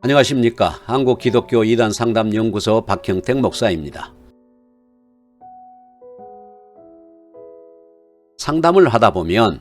안녕하십니까. 한국기독교 이단상담연구소 박형택 목사입니다. 상담을 하다 보면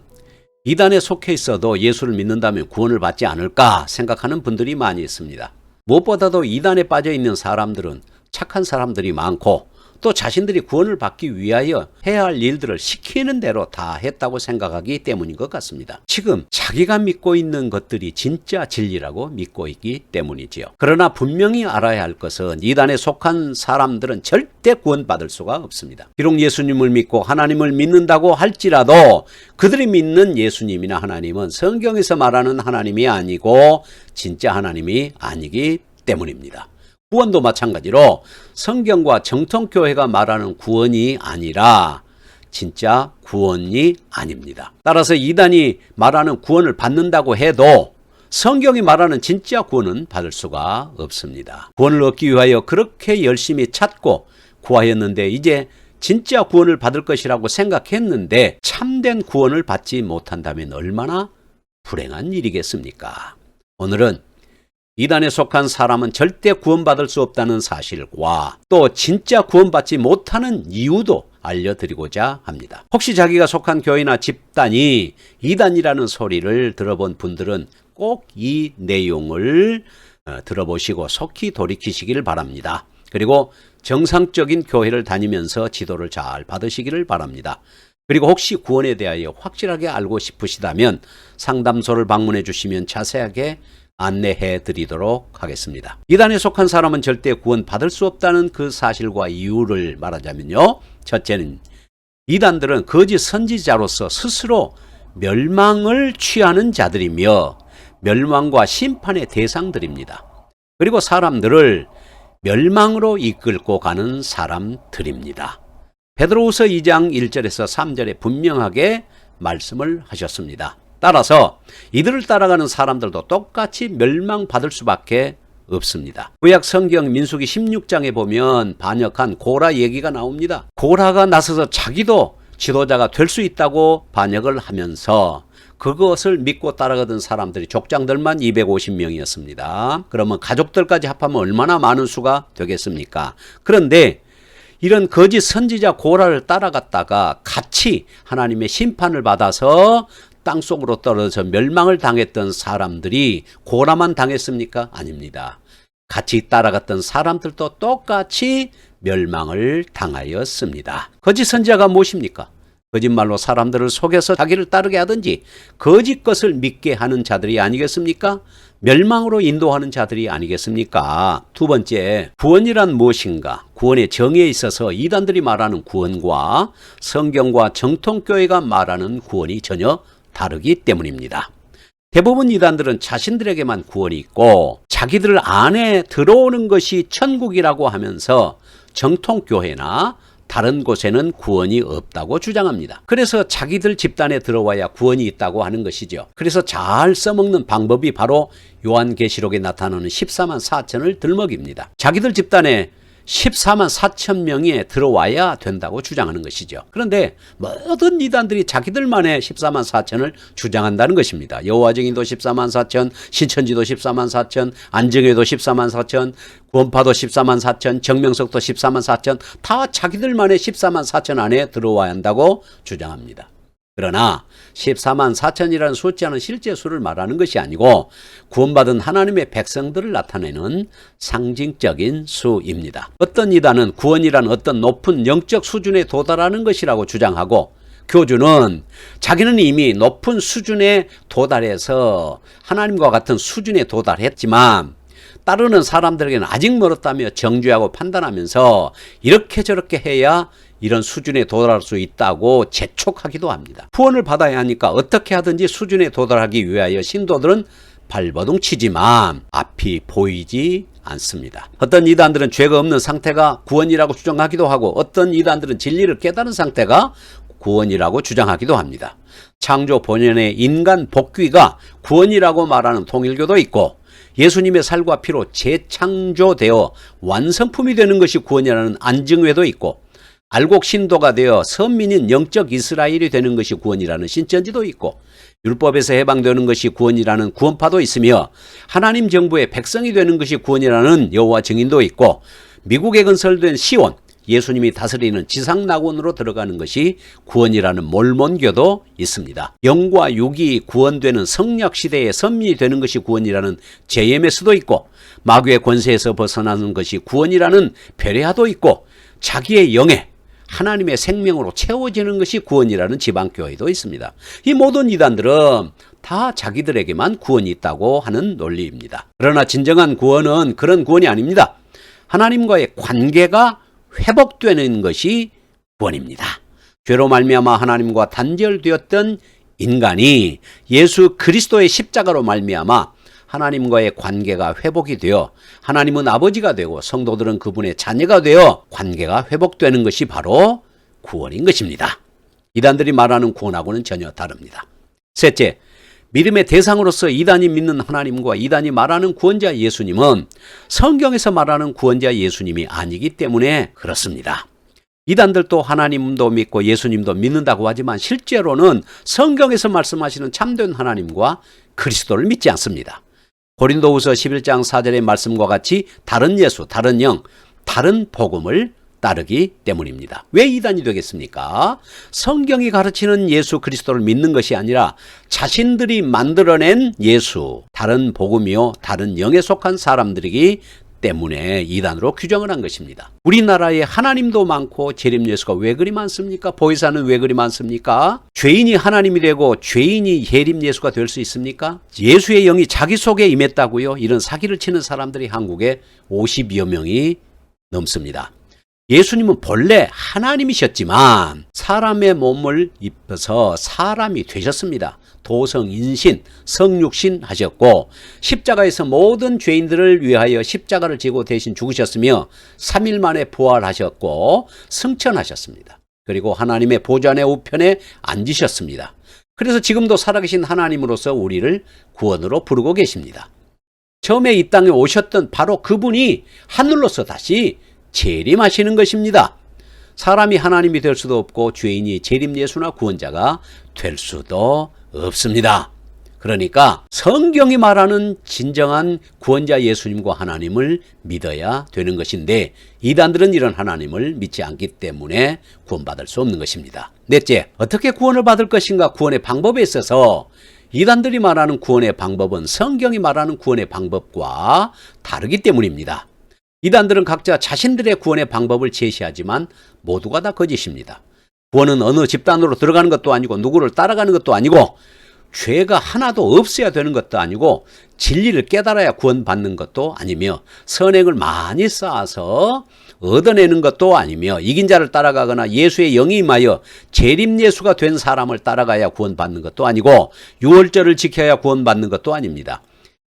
이단에 속해 있어도 예수를 믿는다면 구원을 받지 않을까 생각하는 분들이 많이 있습니다. 무엇보다도 이단에 빠져 있는 사람들은 착한 사람들이 많고 또 자신들이 구원을 받기 위하여 해야 할 일들을 시키는 대로 다 했다고 생각하기 때문인 것 같습니다. 지금 자기가 믿고 있는 것들이 진짜 진리라고 믿고 있기 때문이지요. 그러나 분명히 알아야 할 것은 이단에 속한 사람들은 절대 구원받을 수가 없습니다. 비록 예수님을 믿고 하나님을 믿는다고 할지라도 그들이 믿는 예수님이나 하나님은 성경에서 말하는 하나님이 아니고 진짜 하나님이 아니기 때문입니다. 구원도 마찬가지로 성경과 정통교회가 말하는 구원이 아니라 진짜 구원이 아닙니다. 따라서 이단이 말하는 구원을 받는다고 해도 성경이 말하는 진짜 구원은 받을 수가 없습니다. 구원을 얻기 위하여 그렇게 열심히 찾고 구하였는데 이제 진짜 구원을 받을 것이라고 생각했는데 참된 구원을 받지 못한다면 얼마나 불행한 일이겠습니까? 오늘은 이단에 속한 사람은 절대 구원받을 수 없다는 사실과 또 진짜 구원받지 못하는 이유도 알려드리고자 합니다. 혹시 자기가 속한 교회나 집단이 이단이라는 소리를 들어본 분들은 꼭 이 내용을 들어보시고 속히 돌이키시기를 바랍니다. 그리고 정상적인 교회를 다니면서 지도를 잘 받으시기를 바랍니다. 그리고 혹시 구원에 대하여 확실하게 알고 싶으시다면 상담소를 방문해 주시면 자세하게 안내해 드리도록 하겠습니다. 이단에 속한 사람은 절대 구원 받을 수 없다는 그 사실과 이유를 말하자면요. 첫째는 이단들은 거짓 선지자로서 스스로 멸망을 취하는 자들이며 멸망과 심판의 대상들입니다. 그리고 사람들을 멸망으로 이끌고 가는 사람들입니다. 베드로후서 2장 1절에서 3절에 분명하게 말씀을 하셨습니다. 따라서 이들을 따라가는 사람들도 똑같이 멸망받을 수밖에 없습니다. 구약 성경 민수기 16장에 보면 반역한 고라 얘기가 나옵니다. 고라가 나서서 자기도 지도자가 될 수 있다고 반역을 하면서 그것을 믿고 따라가던 사람들이 족장들만 250명이었습니다. 그러면 가족들까지 합하면 얼마나 많은 수가 되겠습니까? 그런데 이런 거짓 선지자 고라를 따라갔다가 같이 하나님의 심판을 받아서 땅속으로 떨어져 멸망을 당했던 사람들이 고라만 당했습니까? 아닙니다. 같이 따라갔던 사람들도 똑같이 멸망을 당하였습니다. 거짓 선지자가 무엇입니까? 거짓말로 사람들을 속여서 자기를 따르게 하든지 거짓 것을 믿게 하는 자들이 아니겠습니까? 멸망으로 인도하는 자들이 아니겠습니까? 두 번째, 구원이란 무엇인가? 구원의 정의에 있어서 이단들이 말하는 구원과 성경과 정통교회가 말하는 구원이 전혀 다르기 때문입니다. 대부분 이단들은 자신들에게만 구원이 있고 자기들 안에 들어오는 것이 천국이라고 하면서 정통교회나 다른 곳에는 구원이 없다고 주장합니다. 그래서 자기들 집단에 들어와야 구원이 있다고 하는 것이죠. 그래서 잘 써먹는 방법이 바로 요한계시록에 나타나는 14만 4천을 들먹입니다. 자기들 집단에 14만 4천 명이 들어와야 된다고 주장하는 것이죠. 그런데 모든 이단들이 자기들만의 14만 4천을 주장한다는 것입니다. 여호와 증인도 14만 4천, 신천지도 14만 4천, 안정회도 14만 4천, 구원파도 14만 4천, 정명석도 14만 4천, 다 자기들만의 14만 4천 안에 들어와야 한다고 주장합니다. 그러나 14만 4천이라는 숫자는 실제 수를 말하는 것이 아니고 구원받은 하나님의 백성들을 나타내는 상징적인 수입니다. 어떤 이단은 구원이란 어떤 높은 영적 수준에 도달하는 것이라고 주장하고 교주는 자기는 이미 높은 수준에 도달해서 하나님과 같은 수준에 도달했지만 따르는 사람들에게는 아직 멀었다며 정죄하고 판단하면서 이렇게 저렇게 해야 이런 수준에 도달할 수 있다고 재촉하기도 합니다. 구원을 받아야 하니까 어떻게 하든지 수준에 도달하기 위하여 신도들은 발버둥 치지만 앞이 보이지 않습니다. 어떤 이단들은 죄가 없는 상태가 구원이라고 주장하기도 하고 어떤 이단들은 진리를 깨달은 상태가 구원이라고 주장하기도 합니다. 창조 본연의 인간 복귀가 구원이라고 말하는 통일교도 있고 예수님의 살과 피로 재창조되어 완성품이 되는 것이 구원이라는 안증회도 있고 알곡 신도가 되어 선민인 영적 이스라엘이 되는 것이 구원이라는 신천지도 있고 율법에서 해방되는 것이 구원이라는 구원파도 있으며 하나님 정부의 백성이 되는 것이 구원이라는 여호와 증인도 있고 미국에 건설된 시온, 예수님이 다스리는 지상낙원으로 들어가는 것이 구원이라는 몰몬교도 있습니다. 영과 육이 구원되는 성약시대에 선민이 되는 것이 구원이라는 JMS도 있고 마귀의 권세에서 벗어나는 것이 구원이라는 베레아도 있고 자기의 영에 하나님의 생명으로 채워지는 것이 구원이라는 지방교회도 있습니다. 이 모든 이단들은 다 자기들에게만 구원이 있다고 하는 논리입니다. 그러나 진정한 구원은 그런 구원이 아닙니다. 하나님과의 관계가 회복되는 것이 구원입니다. 죄로 말미암아 하나님과 단절되었던 인간이 예수 그리스도의 십자가로 말미암아 하나님과의 관계가 회복이 되어 하나님은 아버지가 되고 성도들은 그분의 자녀가 되어 관계가 회복되는 것이 바로 구원인 것입니다. 이단들이 말하는 구원하고는 전혀 다릅니다. 셋째, 믿음의 대상으로서 이단이 믿는 하나님과 이단이 말하는 구원자 예수님은 성경에서 말하는 구원자 예수님이 아니기 때문에 그렇습니다. 이단들도 하나님도 믿고 예수님도 믿는다고 하지만 실제로는 성경에서 말씀하시는 참된 하나님과 그리스도를 믿지 않습니다. 고린도후서 11장 4절의 말씀과 같이 다른 예수, 다른 영, 다른 복음을 따르기 때문입니다. 왜 이단이 되겠습니까? 성경이 가르치는 예수 그리스도를 믿는 것이 아니라 자신들이 만들어낸 예수, 다른 복음이요, 다른 영에 속한 사람들이기 때문에 이단으로 규정을 한 것입니다. 우리나라에 하나님도 많고 재림 예수가 왜 그리 많습니까? 보혜사는 왜 그리 많습니까? 죄인이 하나님이 되고 죄인이 재림 예수가 될 수 있습니까? 예수의 영이 자기 속에 임했다고요? 이런 사기를 치는 사람들이 한국에 50여 명이 넘습니다. 예수님은 본래 하나님이셨지만 사람의 몸을 입혀서 사람이 되셨습니다. 도성인신, 성육신 하셨고 십자가에서 모든 죄인들을 위하여 십자가를 지고 대신 죽으셨으며 3일 만에 부활하셨고 승천하셨습니다. 그리고 하나님의 보좌의 우편에 앉으셨습니다. 그래서 지금도 살아계신 하나님으로서 우리를 구원으로 부르고 계십니다. 처음에 이 땅에 오셨던 바로 그분이 하늘로서 다시 재림하시는 것입니다. 사람이 하나님이 될 수도 없고 죄인이 재림 예수나 구원자가 될 수도 없습니다. 그러니까 성경이 말하는 진정한 구원자 예수님과 하나님을 믿어야 되는 것인데 이단들은 이런 하나님을 믿지 않기 때문에 구원받을 수 없는 것입니다. 넷째, 어떻게 구원을 받을 것인가 구원의 방법에 있어서 이단들이 말하는 구원의 방법은 성경이 말하는 구원의 방법과 다르기 때문입니다. 이단들은 각자 자신들의 구원의 방법을 제시하지만 모두가 다 거짓입니다. 구원은 어느 집단으로 들어가는 것도 아니고 누구를 따라가는 것도 아니고 죄가 하나도 없어야 되는 것도 아니고 진리를 깨달아야 구원받는 것도 아니며 선행을 많이 쌓아서 얻어내는 것도 아니며 이긴 자를 따라가거나 예수의 영이 임하여 재림 예수가 된 사람을 따라가야 구원받는 것도 아니고 유월절을 지켜야 구원받는 것도 아닙니다.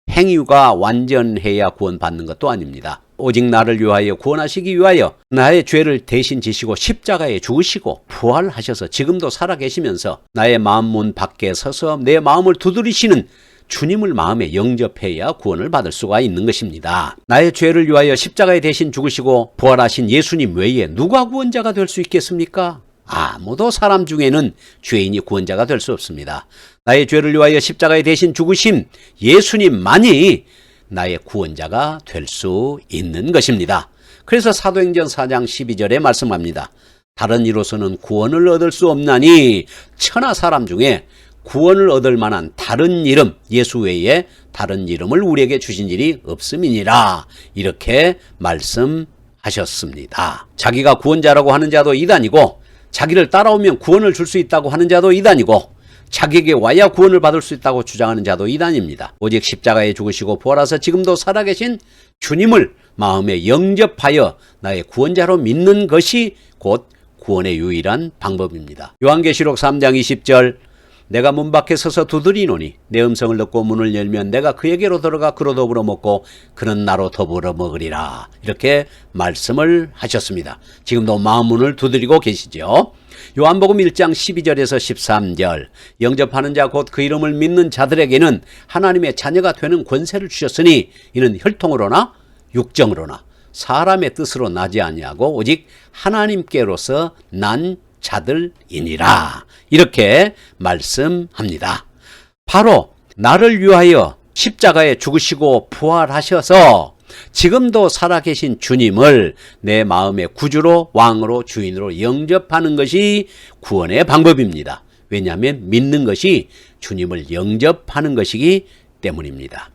행위가 완전해야 구원받는 것도 아닙니다. 오직 나를 위하여 구원하시기 위하여 나의 죄를 대신 지시고 십자가에 죽으시고 부활하셔서 지금도 살아계시면서 나의 마음 문 밖에 서서 내 마음을 두드리시는 주님을 마음에 영접해야 구원을 받을 수가 있는 것입니다. 나의 죄를 위하여 십자가에 대신 죽으시고 부활하신 예수님 외에 누가 구원자가 될 수 있겠습니까? 아무도 사람 중에는 죄인이 구원자가 될 수 없습니다. 나의 죄를 위하여 십자가에 대신 죽으신 예수님만이 나의 구원자가 될 수 있는 것입니다. 그래서 사도행전 4장 12절에 말씀합니다. 다른 이로서는 구원을 얻을 수 없나니 천하 사람 중에 구원을 얻을 만한 다른 이름 예수 외에 다른 이름을 우리에게 주신 일이 없음이니라 이렇게 말씀하셨습니다. 자기가 구원자라고 하는 자도 이단이고 자기를 따라오면 구원을 줄 수 있다고 하는 자도 이단이고 자기에게 와야 구원을 받을 수 있다고 주장하는 자도 이단입니다. 오직 십자가에 죽으시고 부활하사 지금도 살아계신 주님을 마음에 영접하여 나의 구원자로 믿는 것이 곧 구원의 유일한 방법입니다. 요한계시록 3장 20절 내가 문 밖에 서서 두드리노니 내 음성을 듣고 문을 열면 내가 그에게로 들어가 그로 더불어 먹고 그는 나로 더불어 먹으리라 이렇게 말씀을 하셨습니다. 지금도 마음 문을 두드리고 계시죠. 요한복음 1장 12절에서 13절 영접하는 자 곧 그 이름을 믿는 자들에게는 하나님의 자녀가 되는 권세를 주셨으니 이는 혈통으로나 육정으로나 사람의 뜻으로 나지 아니하고 오직 하나님께로서 난 자들이니라 이렇게 말씀합니다. 바로 나를 위하여 십자가에 죽으시고 부활하셔서 지금도 살아계신 주님을 내 마음의 구주로 왕으로 주인으로 영접하는 것이 구원의 방법입니다. 왜냐하면 믿는 것이 주님을 영접하는 것이기 때문입니다.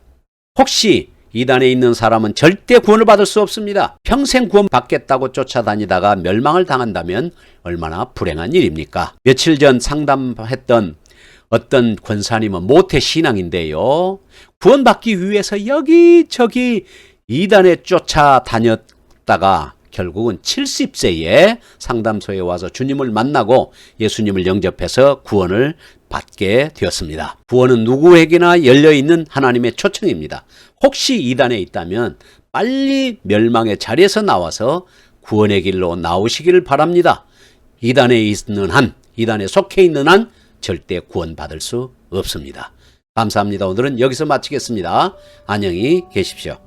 혹시 이단에 있는 사람은 절대 구원을 받을 수 없습니다. 평생 구원 받겠다고 쫓아다니다가 멸망을 당한다면 얼마나 불행한 일입니까? 며칠 전 상담했던 어떤 권사님은 모태 신앙인데요. 구원받기 위해서 여기저기 이단에 쫓아다녔다가 결국은 70세에 상담소에 와서 주님을 만나고 예수님을 영접해서 구원을 받게 되었습니다. 구원은 누구에게나 열려있는 하나님의 초청입니다. 혹시 이단에 있다면 빨리 멸망의 자리에서 나와서 구원의 길로 나오시기를 바랍니다. 이단에 있는 한, 이단에 속해 있는 한 절대 구원받을 수 없습니다. 감사합니다. 오늘은 여기서 마치겠습니다. 안녕히 계십시오.